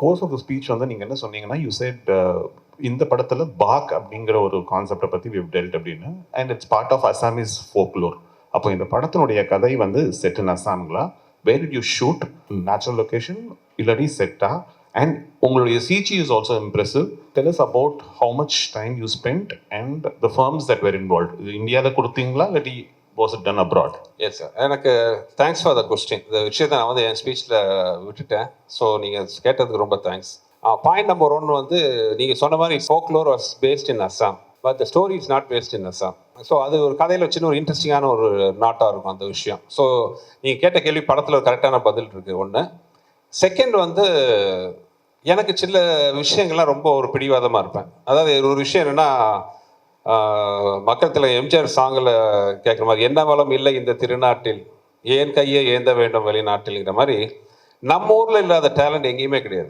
Course of the speech வந்து நீங்க என்ன சொன்னீங்கன்னா, யூ செட் இந்த படத்துல பாக் அப்படிங்கிற ஒரு கான்செப்டை பத்தி we've dealt அப்படின்னு and it's part of Assamese folklore. அப்போ இந்த படத்தினுடைய கதை வந்து செட் இன் அசாம்களா? Where did you shoot? Natural location இல்லாட்டி செட்டா? அண்ட் உங்களுடைய CG is also impressive. Tell us about how much time you spend and the firms that were involved. இது இந்தியாவில் கொடுத்தீங்களா இல்லாட்டி was it done abroad? Yes sir, எனக்கு thanks for the question. இந்த விஷயத்தை நான் வந்து என் ஸ்பீச்சில் விட்டுட்டேன். ஸோ நீங்கள் கேட்டதுக்கு ரொம்ப தேங்க்ஸ். பாயிண்ட் நம்பர் 1 வந்து நீங்கள் சொன்ன மாதிரி folklore was based in Assam, but the story is not based in Assam. So அது ஒரு கதையில் வச்சுன்னு ஒரு இன்ட்ரெஸ்டிங்கான ஒரு நாட்டாக இருக்கும் அந்த விஷயம். ஸோ நீங்கள் கேட்ட கேள்வி படத்தில் ஒரு கரெக்டான பதில் இருக்குது ஒன்று. செகண்ட் வந்து எனக்கு சில விஷயங்கள்லாம் ரொம்ப ஒரு பிடிவாதமாக இருப்பேன். அதாவது ஒரு விஷயம் என்னென்னா, மக்கள் எம்ஜிஆர் சாங்கில் கேட்குற மாதிரி, என்ன வளம் இல்லை இந்த திருநாட்டில், ஏன் கையை ஏந்த வேண்டும் வெளிநாட்டில்ங்கிற மாதிரி, நம்ம ஊரில் இல்லாத டேலண்ட் எங்கேயுமே கிடையாது.